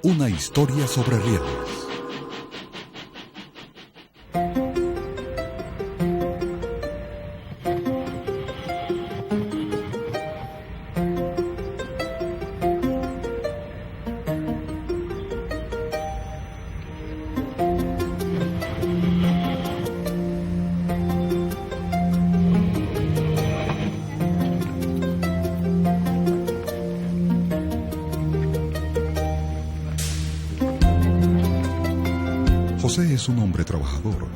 Una historia sobre rieles. José es un hombre trabajador.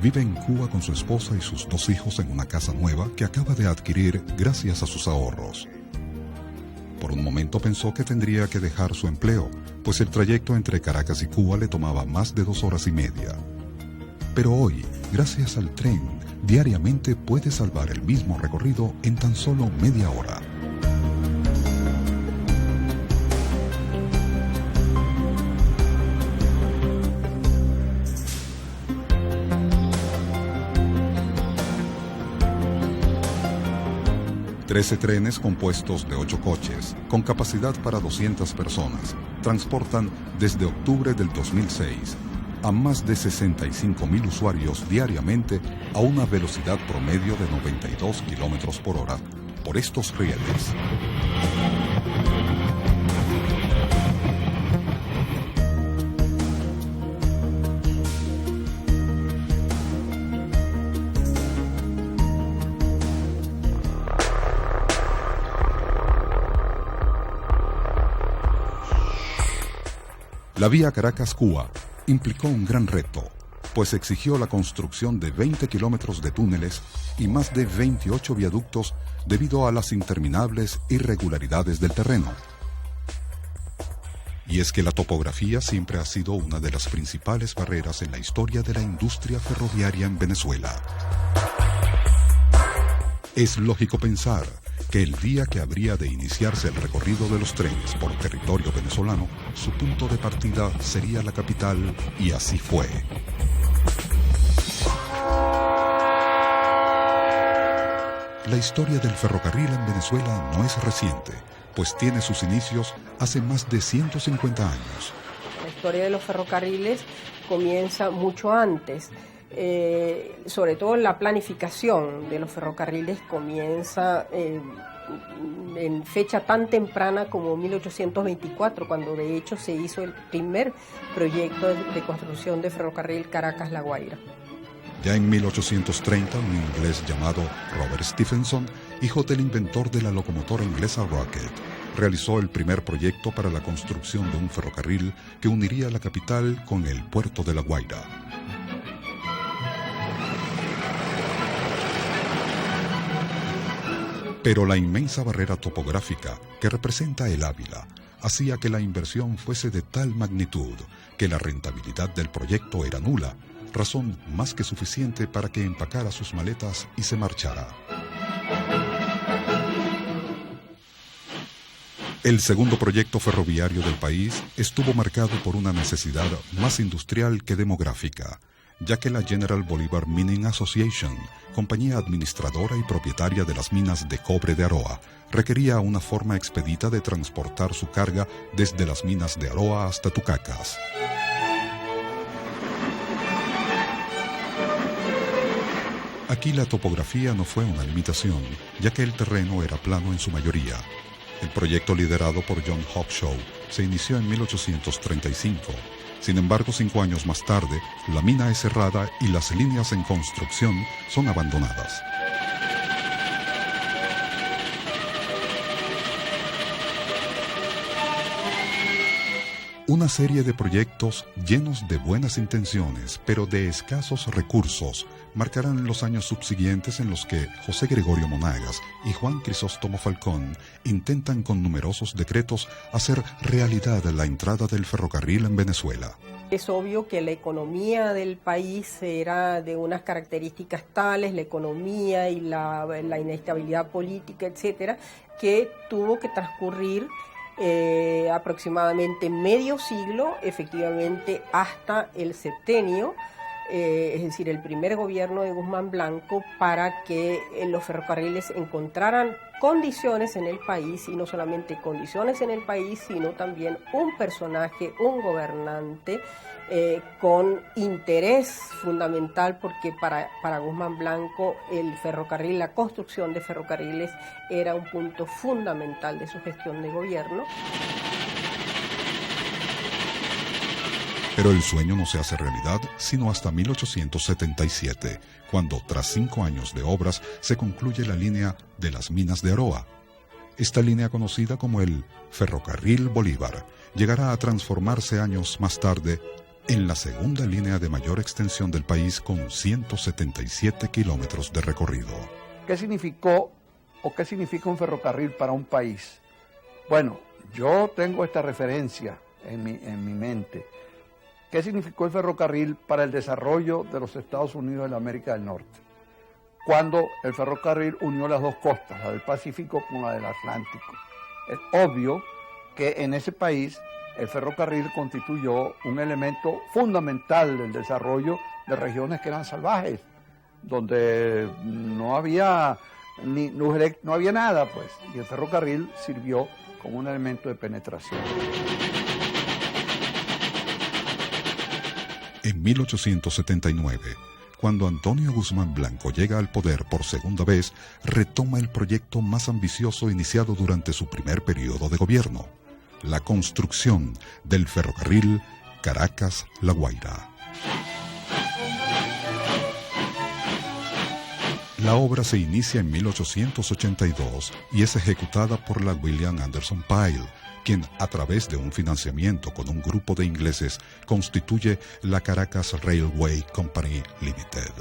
Vive en Cuba con su esposa y sus 2 hijos en una casa nueva que acaba de adquirir gracias a sus ahorros. Por un momento pensó que tendría que dejar su empleo, pues el trayecto entre Caracas y Cuba le tomaba más de 2 horas y media. Pero hoy, gracias al tren, diariamente puede salvar el mismo recorrido en tan solo media hora. Trece trenes compuestos de 8 coches, con capacidad para 200 personas, transportan desde octubre del 2006 a más de 65.000 usuarios diariamente a una velocidad promedio de 92 kilómetros por hora por estos rieles. La vía Caracas-Cuba implicó un gran reto, pues exigió la construcción de 20 kilómetros de túneles y más de 28 viaductos debido a las interminables irregularidades del terreno. Y es que la topografía siempre ha sido una de las principales barreras en la historia de la industria ferroviaria en Venezuela. Es lógico pensar que el día que habría de iniciarse el recorrido de los trenes por territorio venezolano, su punto de partida sería la capital, y así fue. La historia del ferrocarril en Venezuela no es reciente, pues tiene sus inicios hace más de 150 años. La historia de los ferrocarriles comienza mucho antes. Sobre todo la planificación de los ferrocarriles comienza en fecha tan temprana como 1824, cuando de hecho se hizo el primer proyecto de construcción de ferrocarril Caracas-La Guaira. Ya en 1830, un inglés llamado Robert Stephenson, hijo del inventor de la locomotora inglesa Rocket, realizó el primer proyecto para la construcción de un ferrocarril que uniría la capital con el puerto de La Guaira. Pero la inmensa barrera topográfica que representa el Ávila hacía que la inversión fuese de tal magnitud que la rentabilidad del proyecto era nula, razón más que suficiente para que empacara sus maletas y se marchara. El segundo proyecto ferroviario del país estuvo marcado por una necesidad más industrial que demográfica, ya que la General Bolívar Mining Association, compañía administradora y propietaria de las minas de cobre de Aroa, requería una forma expedita de transportar su carga desde las minas de Aroa hasta Tucacas. Aquí la topografía no fue una limitación, ya que el terreno era plano en su mayoría. El proyecto liderado por John Hawkshaw se inició en 1835. Sin embargo, 5 años más tarde, la mina es cerrada y las líneas en construcción son abandonadas. Una serie de proyectos llenos de buenas intenciones, pero de escasos recursos, marcarán los años subsiguientes en los que José Gregorio Monagas y Juan Crisóstomo Falcón intentan con numerosos decretos hacer realidad la entrada del ferrocarril en Venezuela. Es obvio que la economía del país era de unas características tales, la economía y la inestabilidad política, etcétera, que tuvo que transcurrir aproximadamente medio siglo, efectivamente hasta el septenio, es decir, el primer gobierno de Guzmán Blanco, para que los ferrocarriles encontraran condiciones en el país, y no solamente condiciones en el país, sino también un personaje, un gobernante con interés fundamental, porque para Guzmán Blanco el ferrocarril, la construcción de ferrocarriles era un punto fundamental de su gestión de gobierno. Pero el sueño no se hace realidad sino hasta 1877, cuando tras 5 años de obras se concluye la línea de las Minas de Aroa. Esta línea, conocida como el Ferrocarril Bolívar, llegará a transformarse años más tarde en la segunda línea de mayor extensión del país, con 177 kilómetros de recorrido. ¿Qué significó o qué significa un ferrocarril para un país? Bueno, yo tengo esta referencia en mi mente. ¿Qué significó el ferrocarril para el desarrollo de los Estados Unidos de la América del Norte? Cuando el ferrocarril unió las dos costas, la del Pacífico con la del Atlántico. Es obvio que en ese país el ferrocarril constituyó un elemento fundamental del desarrollo de regiones que eran salvajes, donde no había no había nada, pues, y el ferrocarril sirvió como un elemento de penetración. En 1879, cuando Antonio Guzmán Blanco llega al poder por segunda vez, retoma el proyecto más ambicioso iniciado durante su primer periodo de gobierno: la construcción del ferrocarril Caracas-La Guaira. La obra se inicia en 1882 y es ejecutada por la William Anderson Pyle, quien, a través de un financiamiento con un grupo de ingleses, constituye la Caracas Railway Company Limited.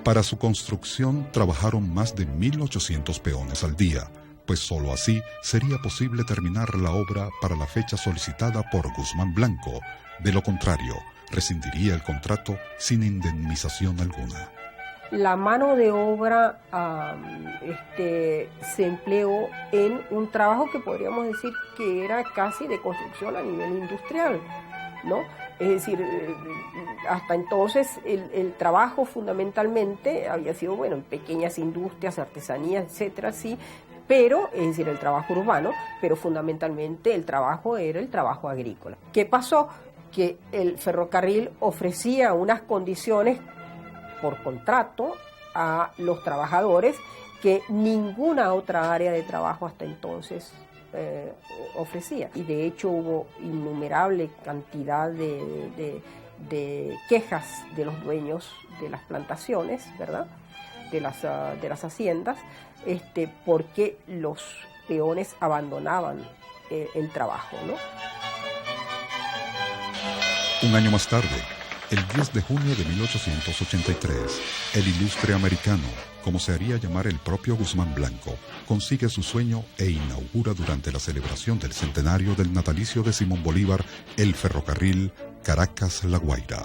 Para su construcción trabajaron más de 1.800 peones al día, pues sólo así sería posible terminar la obra para la fecha solicitada por Guzmán Blanco. De lo contrario, rescindiría el contrato sin indemnización alguna. La mano de obra se empleó en un trabajo que podríamos decir que era casi de construcción a nivel industrial, ¿no? Es decir, hasta entonces el trabajo fundamentalmente había sido, bueno, en pequeñas industrias, artesanías, etcétera, sí, pero, es decir, el trabajo urbano, pero fundamentalmente el trabajo era el trabajo agrícola. ¿Qué pasó? Que el ferrocarril ofrecía unas condiciones por contrato a los trabajadores que ninguna otra área de trabajo hasta entonces ofrecía. Y de hecho hubo innumerable cantidad de quejas de los dueños de las plantaciones, ¿verdad?, de las haciendas, porque los peones abandonaban el trabajo, ¿no? Un año más tarde, el 10 de junio de 1883, el ilustre americano, como se haría llamar el propio Guzmán Blanco, consigue su sueño e inaugura durante la celebración del centenario del natalicio de Simón Bolívar el ferrocarril Caracas-La Guaira.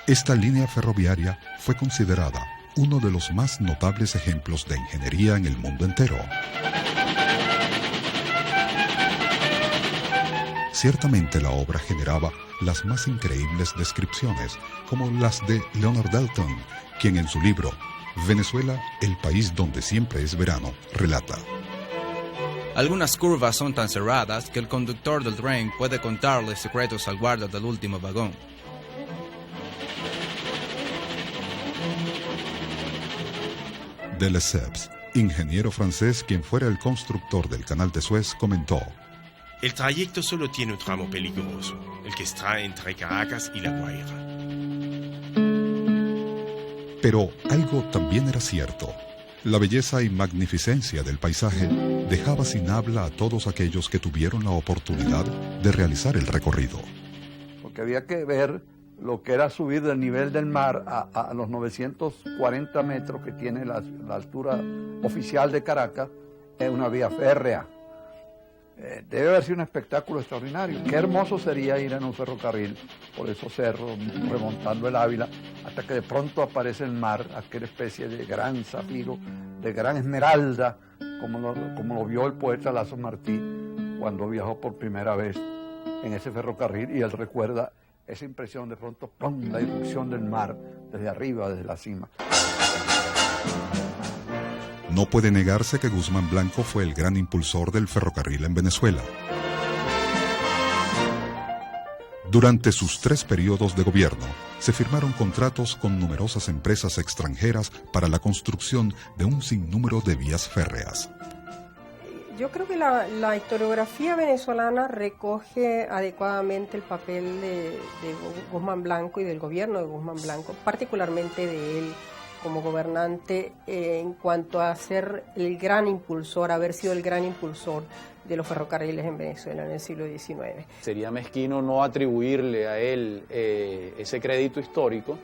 Esta línea ferroviaria fue considerada uno de los más notables ejemplos de ingeniería en el mundo entero. Ciertamente la obra generaba las más increíbles descripciones, como las de Leonard Dalton, quien en su libro Venezuela, el país donde siempre es verano, relata: algunas curvas son tan cerradas que el conductor del tren puede contarle secretos al guarda del último vagón. De Lesseps, ingeniero francés quien fuera el constructor del canal de Suez, comentó: el trayecto solo tiene un tramo peligroso, el que está entre Caracas y La Guaira. Pero algo también era cierto. La belleza y magnificencia del paisaje dejaba sin habla a todos aquellos que tuvieron la oportunidad de realizar el recorrido. Porque había que ver lo que era subir del nivel del mar a los 940 metros que tiene la altura oficial de Caracas, es una vía férrea. Debe haber sido un espectáculo extraordinario. Qué hermoso sería ir en un ferrocarril por esos cerros, remontando el Ávila, hasta que de pronto aparece el mar, aquella especie de gran zafiro, de gran esmeralda, como lo vio el poeta Lazo Martí cuando viajó por primera vez en ese ferrocarril, y él recuerda esa impresión de pronto, ¡pum!, la irrupción del mar desde arriba, desde la cima. No puede negarse que Guzmán Blanco fue el gran impulsor del ferrocarril en Venezuela. Durante sus 3 periodos de gobierno, se firmaron contratos con numerosas empresas extranjeras para la construcción de un sinnúmero de vías férreas. Yo creo que la historiografía venezolana recoge adecuadamente el papel de Guzmán Blanco y del gobierno de Guzmán Blanco, particularmente de él como gobernante, en cuanto a ser el gran impulsor, haber sido el gran impulsor de los ferrocarriles en Venezuela en el siglo XIX. Sería mezquino no atribuirle a él ese crédito histórico.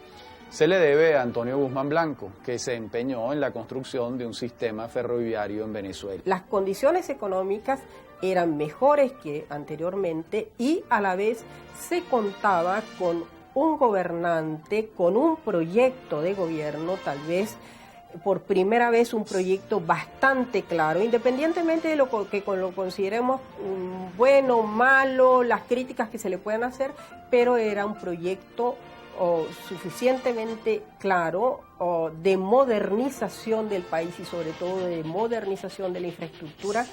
Se le debe a Antonio Guzmán Blanco, que se empeñó en la construcción de un sistema ferroviario en Venezuela. Las condiciones económicas eran mejores que anteriormente y a la vez se contaba con un gobernante, con un proyecto de gobierno, tal vez por primera vez un proyecto bastante claro, independientemente de lo que lo consideremos bueno, malo, las críticas que se le puedan hacer, pero era un proyecto suficientemente claro de modernización del país y sobre todo de modernización de la infraestructura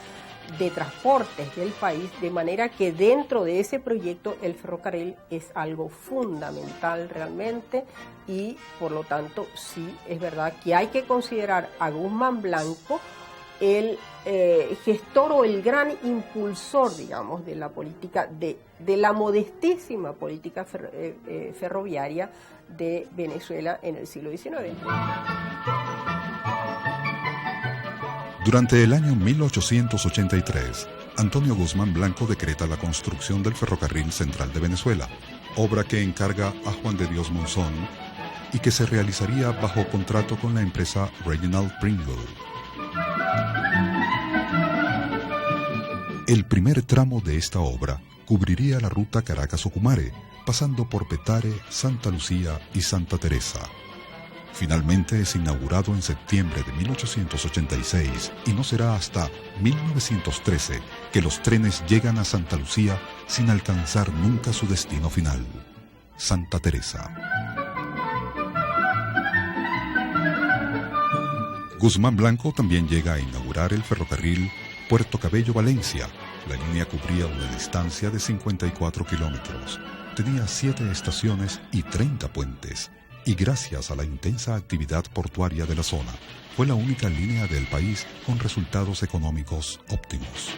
de transportes del país, de manera que dentro de ese proyecto el ferrocarril es algo fundamental realmente, y por lo tanto sí es verdad que hay que considerar a Guzmán Blanco el gestor o el gran impulsor, digamos, de la política, de la modestísima política ferroviaria de Venezuela en el siglo XIX. Durante el año 1883, Antonio Guzmán Blanco decreta la construcción del Ferrocarril Central de Venezuela, obra que encarga a Juan de Dios Monzón y que se realizaría bajo contrato con la empresa Reginald Pringle. El primer tramo de esta obra cubriría la ruta Caracas-Ocumare, pasando por Petare, Santa Lucía y Santa Teresa. Finalmente es inaugurado en septiembre de 1886 y no será hasta 1913 que los trenes llegan a Santa Lucía sin alcanzar nunca su destino final, Santa Teresa. Guzmán Blanco también llega a inaugurar el ferrocarril Puerto Cabello-Valencia. La línea cubría una distancia de 54 kilómetros. Tenía 7 estaciones y 30 puentes. Y gracias a la intensa actividad portuaria de la zona, fue la única línea del país con resultados económicos óptimos.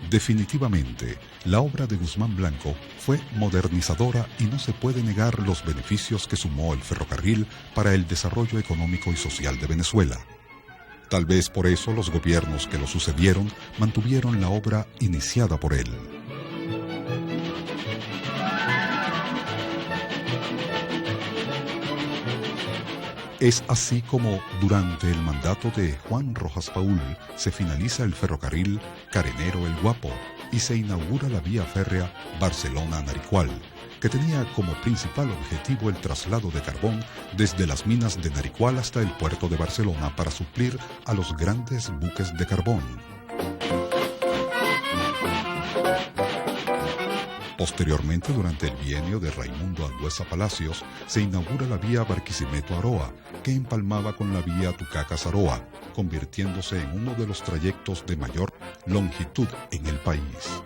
Definitivamente, la obra de Guzmán Blanco fue modernizadora y no se puede negar los beneficios que sumó el ferrocarril para el desarrollo económico y social de Venezuela. Tal vez por eso los gobiernos que lo sucedieron mantuvieron la obra iniciada por él. Es así como, durante el mandato de Juan Rojas Paul, se finaliza el ferrocarril Carenero El Guapo y se inaugura la vía férrea Barcelona-Naricual, que tenía como principal objetivo el traslado de carbón desde las minas de Naricual hasta el puerto de Barcelona para suplir a los grandes buques de carbón. Posteriormente, durante el bienio de Raimundo Andueza Palacios, se inaugura la vía Barquisimeto-Aroa, que empalmaba con la vía Tucacas-Aroa, convirtiéndose en uno de los trayectos de mayor longitud en el país.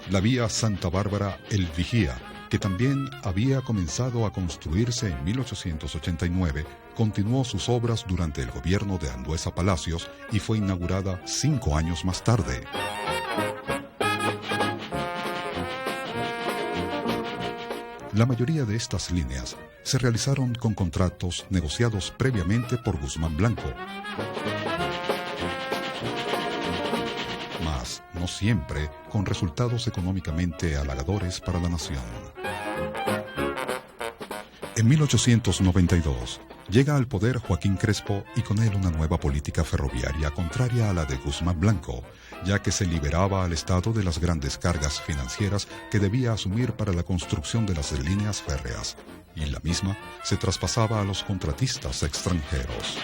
La vía Santa Bárbara-El Vigía, que también había comenzado a construirse en 1889, continuó sus obras durante el gobierno de Andueza Palacios y fue inaugurada 5 años más tarde. La mayoría de estas líneas se realizaron con contratos negociados previamente por Guzmán Blanco. Mas no siempre con resultados económicamente halagadores para la nación. En 1892, llega al poder Joaquín Crespo y con él una nueva política ferroviaria contraria a la de Guzmán Blanco, ya que se liberaba al Estado de las grandes cargas financieras que debía asumir para la construcción de las líneas férreas, y la misma se traspasaba a los contratistas extranjeros.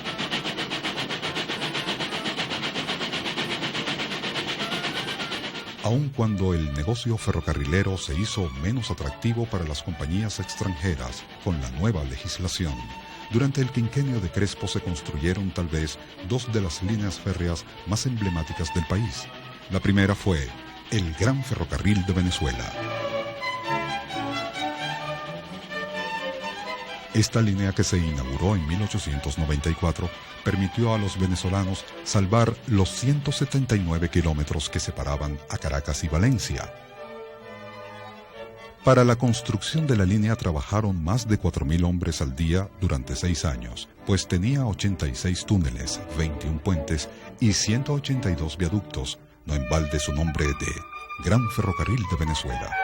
Aun cuando el negocio ferrocarrilero se hizo menos atractivo para las compañías extranjeras con la nueva legislación, durante el quinquenio de Crespo se construyeron tal vez dos de las líneas férreas más emblemáticas del país. La primera fue el Gran Ferrocarril de Venezuela. Esta línea, que se inauguró en 1894, permitió a los venezolanos salvar los 179 kilómetros que separaban a Caracas y Valencia. Para la construcción de la línea trabajaron más de 4.000 hombres al día durante 6 años, pues tenía 86 túneles, 21 puentes y 182 viaductos, no en balde su nombre de Gran Ferrocarril de Venezuela.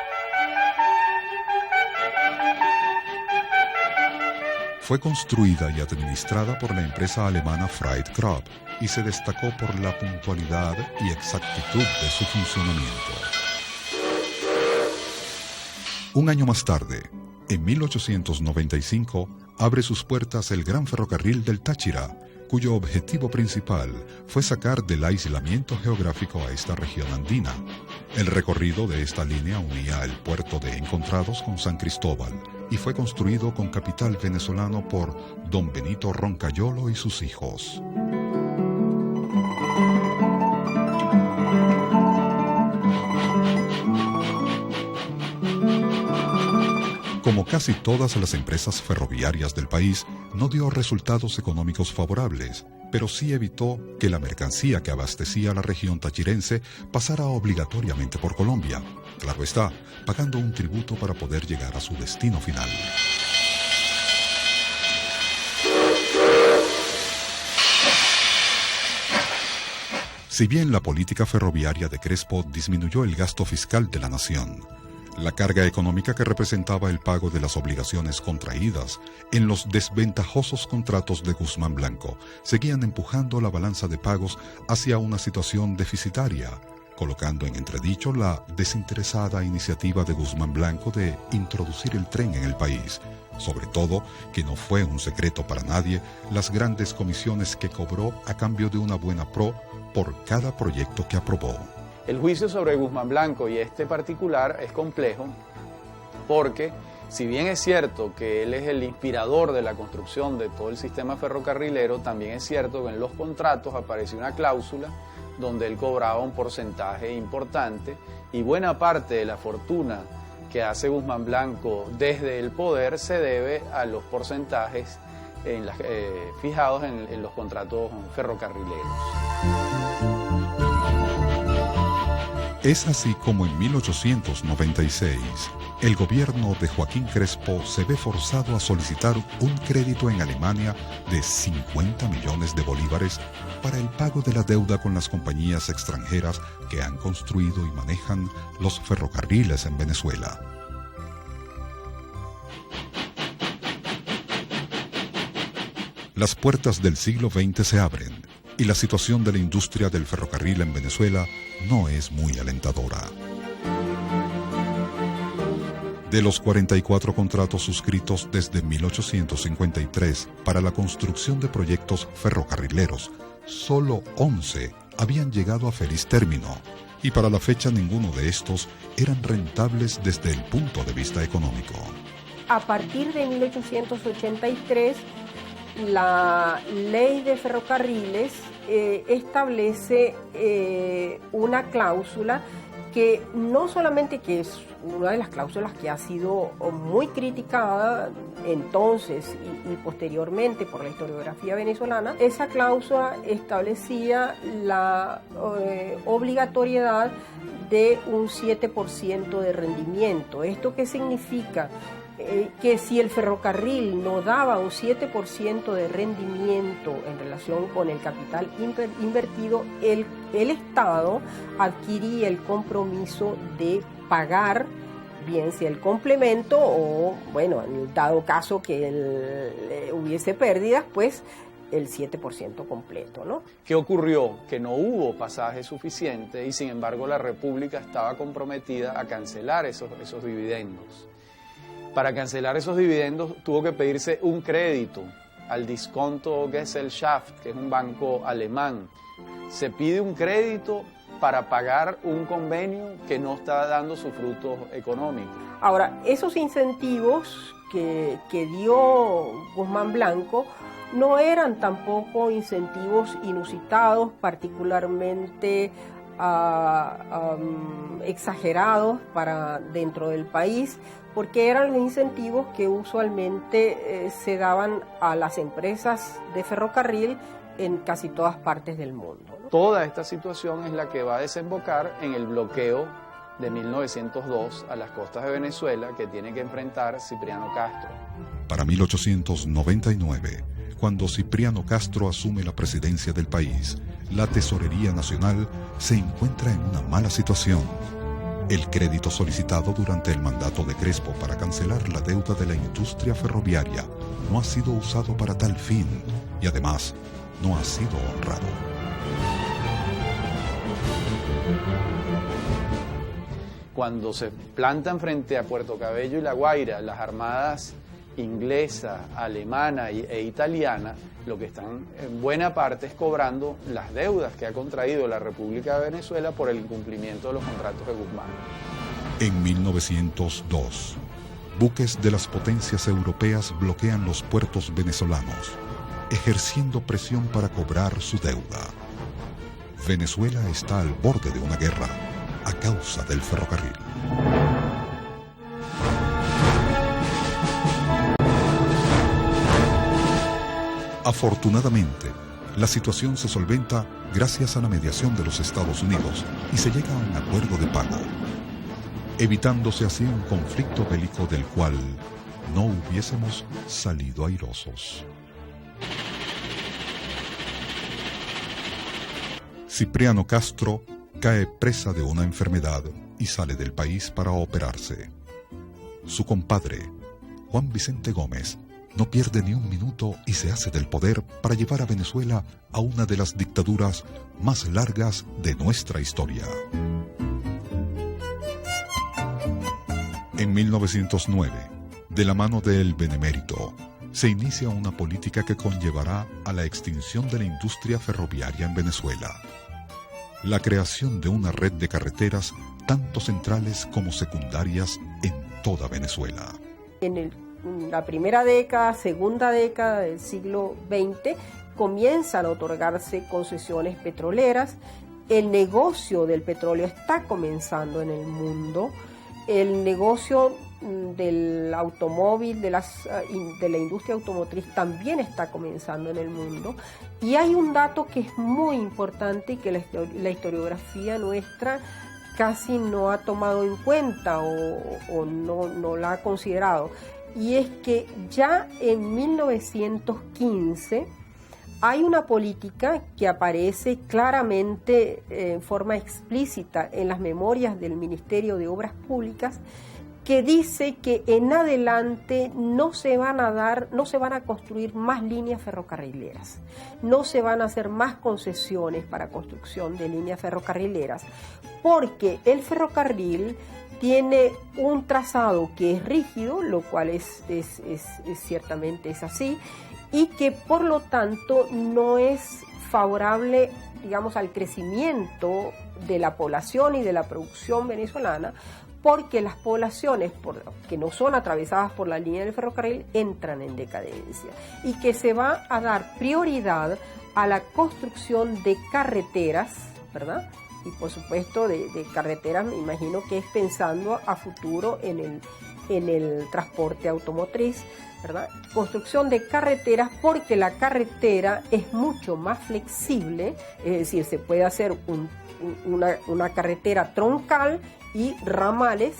Fue construida y administrada por la empresa alemana Freight Krupp y se destacó por la puntualidad y exactitud de su funcionamiento. Un año más tarde, en 1895, abre sus puertas el Gran Ferrocarril del Táchira, cuyo objetivo principal fue sacar del aislamiento geográfico a esta región andina. El recorrido de esta línea unía el puerto de Encontrados con San Cristóbal y fue construido con capital venezolano por don Benito Roncayolo y sus hijos. Como casi todas las empresas ferroviarias del país, no dio resultados económicos favorables, pero sí evitó que la mercancía que abastecía a la región tachirense pasara obligatoriamente por Colombia. Claro está, pagando un tributo para poder llegar a su destino final. Si bien la política ferroviaria de Crespo disminuyó el gasto fiscal de la nación, la carga económica que representaba el pago de las obligaciones contraídas en los desventajosos contratos de Guzmán Blanco seguían empujando la balanza de pagos hacia una situación deficitaria, colocando en entredicho la desinteresada iniciativa de Guzmán Blanco de introducir el tren en el país. Sobre todo, que no fue un secreto para nadie, las grandes comisiones que cobró a cambio de una buena pro por cada proyecto que aprobó. El juicio sobre Guzmán Blanco y este particular es complejo porque, si bien es cierto que él es el inspirador de la construcción de todo el sistema ferrocarrilero, también es cierto que en los contratos apareció una cláusula donde él cobraba un porcentaje importante y buena parte de la fortuna que hace Guzmán Blanco desde el poder se debe a los porcentajes fijados en los contratos ferrocarrileros. Es así como en 1896, el gobierno de Joaquín Crespo se ve forzado a solicitar un crédito en Alemania de 50 millones de bolívares para el pago de la deuda con las compañías extranjeras que han construido y manejan los ferrocarriles en Venezuela. Las puertas del siglo XX se abren y la situación de la industria del ferrocarril en Venezuela no es muy alentadora. De los 44 contratos suscritos desde 1853 para la construcción de proyectos ferrocarrileros, solo 11 habían llegado a feliz término, y para la fecha ninguno de estos eran rentables desde el punto de vista económico. A partir de 1883, la ley de ferrocarriles establece una cláusula que no solamente que es una de las cláusulas que ha sido muy criticada entonces y posteriormente por la historiografía venezolana, esa cláusula establecía la obligatoriedad de un 7% de rendimiento. ¿Esto qué significa? Que si el ferrocarril no daba un 7% de rendimiento en relación con el capital invertido, el Estado adquiría el compromiso de pagar bien sea el complemento o, bueno, en el dado caso que hubiese pérdidas, pues el 7% completo, ¿no? ¿Qué ocurrió? Que no hubo pasaje suficiente y sin embargo la República estaba comprometida a cancelar esos dividendos. Para cancelar esos dividendos tuvo que pedirse un crédito al Diskonto Gesellschaft, que es un banco alemán. Se pide un crédito para pagar un convenio que no está dando sus frutos económicos. Ahora, esos incentivos que dio Guzmán Blanco no eran tampoco incentivos inusitados, particularmente exagerados para dentro del país, porque eran los incentivos que usualmente se daban a las empresas de ferrocarril en casi todas partes del mundo, ¿no? Toda esta situación es la que va a desembocar en el bloqueo de 1902 a las costas de Venezuela que tiene que enfrentar Cipriano Castro. Para 1899, cuando Cipriano Castro asume la presidencia del país, la Tesorería Nacional se encuentra en una mala situación. El crédito solicitado durante el mandato de Crespo para cancelar la deuda de la industria ferroviaria no ha sido usado para tal fin y además no ha sido honrado. Cuando se plantan frente a Puerto Cabello y La Guaira las armadas inglesa, alemana e italiana, lo que están en buena parte es cobrando las deudas que ha contraído la República de Venezuela por el incumplimiento de los contratos de Guzmán. En 1902, buques de las potencias europeas bloquean los puertos venezolanos, ejerciendo presión para cobrar su deuda. Venezuela está al borde de una guerra a causa del ferrocarril. Afortunadamente, la situación se solventa gracias a la mediación de los Estados Unidos y se llega a un acuerdo de pago, evitándose así un conflicto bélico del cual no hubiésemos salido airosos. Cipriano Castro cae presa de una enfermedad y sale del país para operarse. Su compadre, Juan Vicente Gómez, no pierde ni un minuto y se hace del poder para llevar a Venezuela a una de las dictaduras más largas de nuestra historia. En 1909, de la mano del Benemérito, se inicia una política que conllevará a la extinción de la industria ferroviaria en Venezuela. La creación de una red de carreteras tanto centrales como secundarias en toda Venezuela. En la primera década, segunda década del siglo XX, comienzan a otorgarse concesiones petroleras. El negocio del petróleo está comenzando en el mundo. El negocio del automóvil, de la industria automotriz también está comenzando en el mundo. Y hay un dato que es muy importante y que la historiografía nuestra casi no ha tomado en cuenta o no la ha considerado. Y es que ya en 1915 hay una política que aparece claramente en forma explícita en las memorias del Ministerio de Obras Públicas, que dice que en adelante no se van a construir más líneas ferrocarrileras, no se van a hacer más concesiones para construcción de líneas ferrocarrileras, porque el ferrocarril tiene un trazado que es rígido, lo cual ciertamente es así, y que por lo tanto no es favorable, digamos, al crecimiento de la población y de la producción venezolana, porque las poblaciones que no son atravesadas por la línea del ferrocarril entran en decadencia, y que se va a dar prioridad a la construcción de carreteras, ¿verdad? Y por supuesto de carreteras, me imagino que es pensando a futuro en el transporte automotriz, ¿verdad? Construcción de carreteras, porque la carretera es mucho más flexible, es decir, se puede hacer una carretera troncal y ramales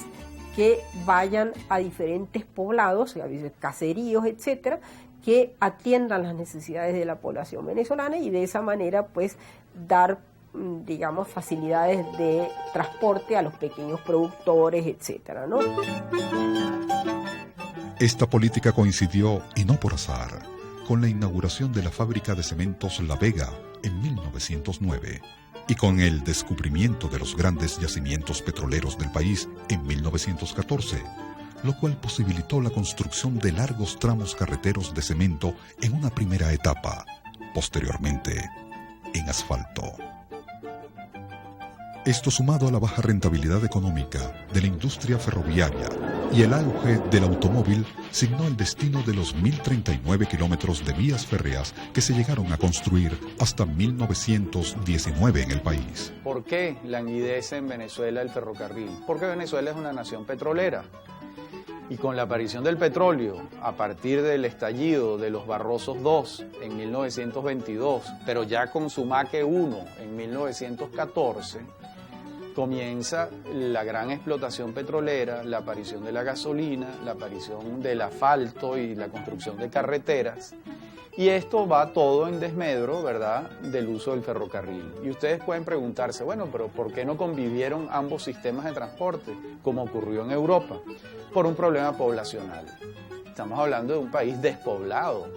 que vayan a diferentes poblados, a veces caseríos, etcétera, que atiendan las necesidades de la población venezolana y de esa manera pues dar digamos, facilidades de transporte a los pequeños productores, etcétera, ¿no? Esta política coincidió, y no por azar, con la inauguración de la fábrica de cementos La Vega en 1909 y con el descubrimiento de los grandes yacimientos petroleros del país en 1914, lo cual posibilitó la construcción de largos tramos carreteros de cemento en una primera etapa, posteriormente en asfalto. Esto, sumado a la baja rentabilidad económica de la industria ferroviaria y el auge del automóvil, signó el destino de los 1.039 kilómetros de vías férreas que se llegaron a construir hasta 1919 en el país. ¿Por qué languidece en Venezuela el ferrocarril? Porque Venezuela es una nación petrolera. Y con la aparición del petróleo, a partir del estallido de los Barrosos II en 1922, pero ya con Sumaque I en 1914, comienza la gran explotación petrolera, la aparición de la gasolina, la aparición del asfalto y la construcción de carreteras. Y esto va todo en desmedro, ¿verdad?, del uso del ferrocarril. Y ustedes pueden preguntarse, bueno, pero ¿por qué no convivieron ambos sistemas de transporte, como ocurrió en Europa? Por un problema poblacional. Estamos hablando de un país despoblado.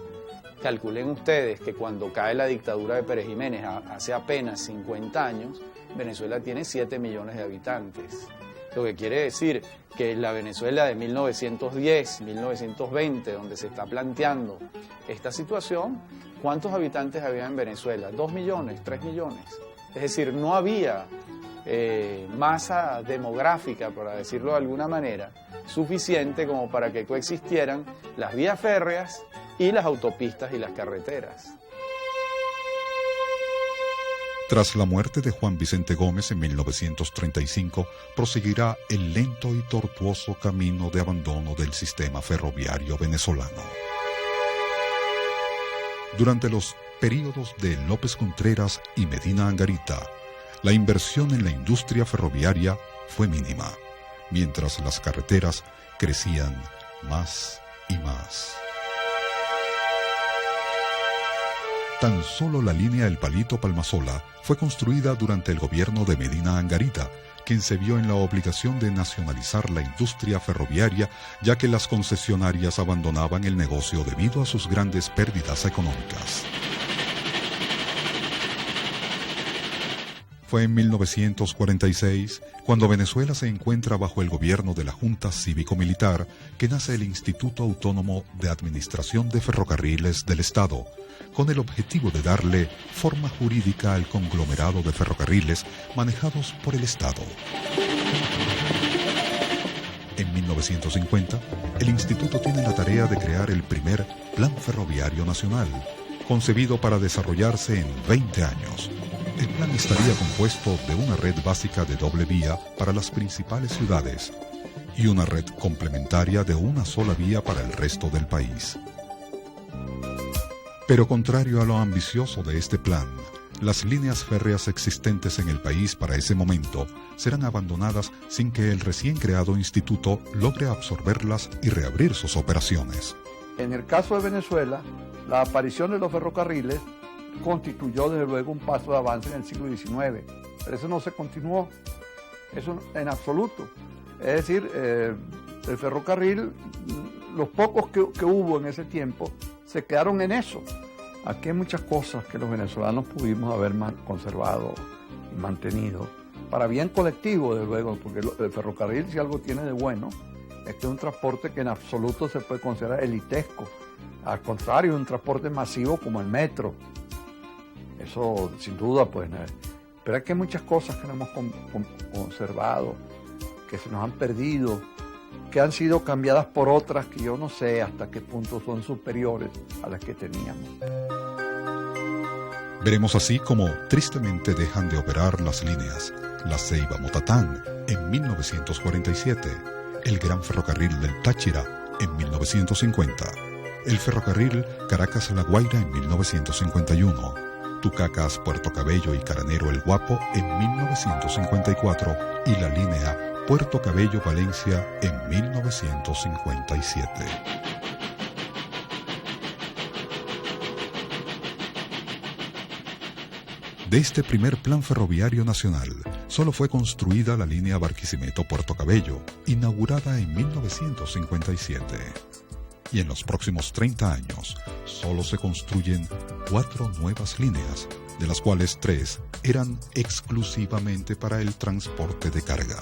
Calculen ustedes que cuando cae la dictadura de Pérez Jiménez hace apenas 50 años, Venezuela tiene 7 millones de habitantes. Lo que quiere decir que la Venezuela de 1910, 1920, donde se está planteando esta situación, ¿cuántos habitantes había en Venezuela? 2 millones, 3 millones. Es decir, no había masa demográfica, para decirlo de alguna manera, suficiente como para que coexistieran las vías férreas y las autopistas y las carreteras. Tras la muerte de Juan Vicente Gómez en 1935, proseguirá el lento y tortuoso camino de abandono del sistema ferroviario venezolano. Durante los períodos de López Contreras y Medina Angarita, la inversión en la industria ferroviaria fue mínima, mientras las carreteras crecían más y más. Tan solo la línea El Palito-Palmasola fue construida durante el gobierno de Medina Angarita, quien se vio en la obligación de nacionalizar la industria ferroviaria, ya que las concesionarias abandonaban el negocio debido a sus grandes pérdidas económicas. Fue en 1946, cuando Venezuela se encuentra bajo el gobierno de la Junta Cívico-Militar, que nace el Instituto Autónomo de Administración de Ferrocarriles del Estado, con el objetivo de darle forma jurídica al conglomerado de ferrocarriles manejados por el Estado. En 1950, el instituto tiene la tarea de crear el primer Plan Ferroviario Nacional, concebido para desarrollarse en 20 años. El plan estaría compuesto de una red básica de doble vía para las principales ciudades y una red complementaria de una sola vía para el resto del país. Pero contrario a lo ambicioso de este plan, las líneas férreas existentes en el país para ese momento serán abandonadas sin que el recién creado instituto logre absorberlas y reabrir sus operaciones. En el caso de Venezuela, la aparición de los ferrocarriles constituyó desde luego un paso de avance en el siglo XIX, pero eso no se continuó, eso en absoluto. Es decir, el ferrocarril, los pocos que hubo en ese tiempo, se quedaron en eso. Aquí hay muchas cosas que los venezolanos pudimos haber conservado y mantenido, para bien colectivo, desde luego, porque el ferrocarril, si algo tiene de bueno, es que es un transporte que en absoluto se puede considerar elitesco. Al contrario, es un transporte masivo como el metro. Eso, sin duda, pues, pero es que hay muchas cosas que no hemos conservado, que se nos han perdido, que han sido cambiadas por otras que yo no sé hasta qué punto son superiores a las que teníamos. Veremos así cómo tristemente dejan de operar las líneas La Ceiba-Motatán en 1947, el Gran Ferrocarril del Táchira en 1950, el Ferrocarril Caracas-La Guaira en 1951, Tucacas, Puerto Cabello y Caranero El Guapo en 1954 y la línea Puerto Cabello-Valencia en 1957. De este primer plan ferroviario nacional, solo fue construida la línea Barquisimeto-Puerto Cabello, inaugurada en 1957. Y en los próximos 30 años, solo se construyen 4 nuevas líneas, de las cuales 3 eran exclusivamente para el transporte de carga.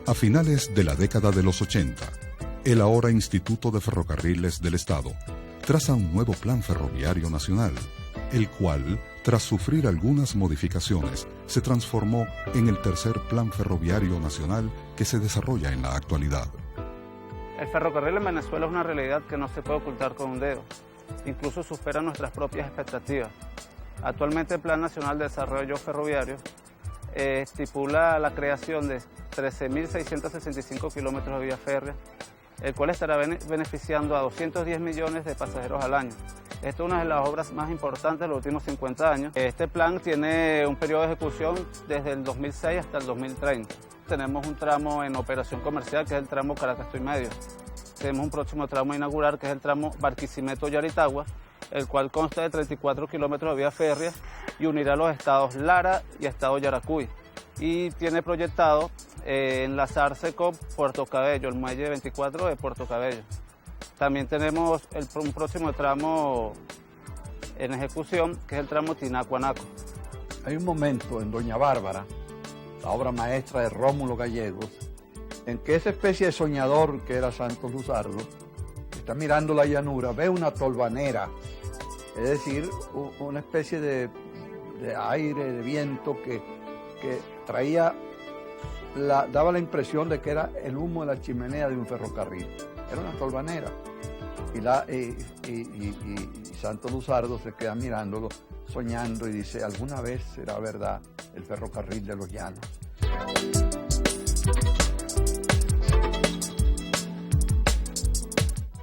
A finales de la década de los 80, el ahora Instituto de Ferrocarriles del Estado traza un nuevo plan ferroviario nacional, el cual, tras sufrir algunas modificaciones, se transformó en el tercer plan ferroviario nacional que se desarrolla en la actualidad. El ferrocarril en Venezuela es una realidad que no se puede ocultar con un dedo, incluso supera nuestras propias expectativas. Actualmente el Plan Nacional de Desarrollo Ferroviario estipula la creación de 13.665 kilómetros de vía férrea, el cual estará beneficiando a 210 millones de pasajeros al año. Esta es una de las obras más importantes de los últimos 50 años. Este plan tiene un periodo de ejecución desde el 2006 hasta el 2030. Tenemos un tramo en operación comercial, que es el tramo Caracas-Tuy Medio. Tenemos un próximo tramo a inaugurar, que es el tramo Barquisimeto-Yaritagua, el cual consta de 34 kilómetros de vía férrea y unirá los estados Lara y estado Yaracuy. Y tiene proyectado enlazarse con Puerto Cabello, el muelle 24 de Puerto Cabello. También tenemos un próximo tramo en ejecución, que es el tramo Tinaco-Anaco. Hay un momento en Doña Bárbara, la obra maestra de Rómulo Gallegos, en que esa especie de soñador que era Santos Luzardo está mirando la llanura, ve una tolvanera, es decir, una especie de aire, de viento que traía, daba la impresión de que era el humo de la chimenea de un ferrocarril. Era una tolvanera. Y Santos Luzardo se queda mirándolo, soñando, y dice: alguna vez será verdad el ferrocarril de los llanos.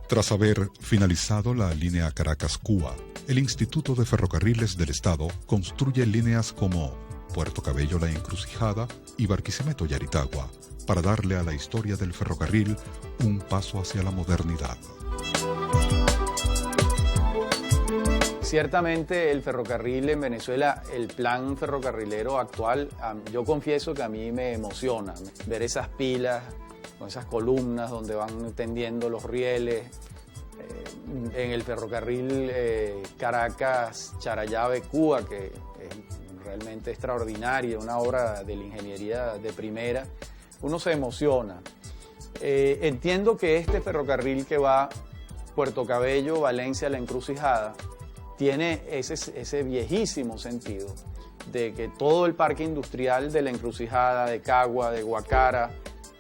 Tras haber finalizado la línea Caracas-Cuba, el Instituto de Ferrocarriles del Estado construye líneas como Puerto Cabello-La Encrucijada y Barquisimeto-Yaritagua, para darle a la historia del ferrocarril un paso hacia la modernidad. Ciertamente el ferrocarril en Venezuela, el plan ferrocarrilero actual, yo confieso que a mí me emociona ver esas pilas con esas columnas donde van tendiendo los rieles. En el ferrocarril Caracas-Charallave-Cuba, que es realmente extraordinaria, una obra de la ingeniería de primera, uno se emociona. Entiendo que este ferrocarril que va Puerto Cabello, Valencia, La Encrucijada, tiene ese viejísimo sentido de que todo el parque industrial de La Encrucijada, de Cagua, de Guacara,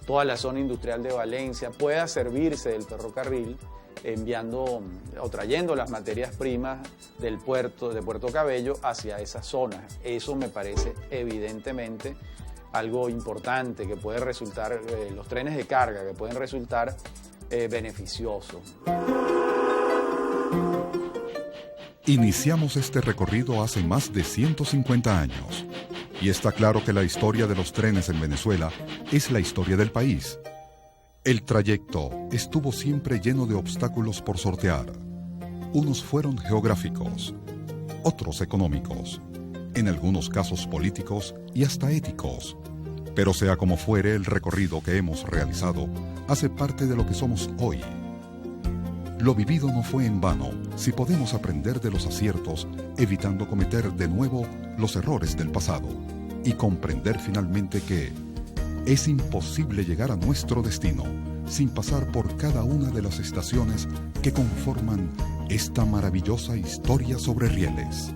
toda la zona industrial de Valencia pueda servirse del ferrocarril, enviando o trayendo las materias primas del puerto de Puerto Cabello hacia esas zonas. Eso me parece evidentemente algo importante que puede resultar, los trenes de carga que pueden resultar beneficiosos. Iniciamos este recorrido hace más de 150 años y está claro que la historia de los trenes en Venezuela es la historia del país. El trayecto estuvo siempre lleno de obstáculos por sortear. Unos fueron geográficos, otros económicos, en algunos casos políticos y hasta éticos. Pero sea como fuere, el recorrido que hemos realizado hace parte de lo que somos hoy. Lo vivido no fue en vano si podemos aprender de los aciertos, evitando cometer de nuevo los errores del pasado y comprender finalmente que es imposible llegar a nuestro destino sin pasar por cada una de las estaciones que conforman esta maravillosa historia sobre rieles.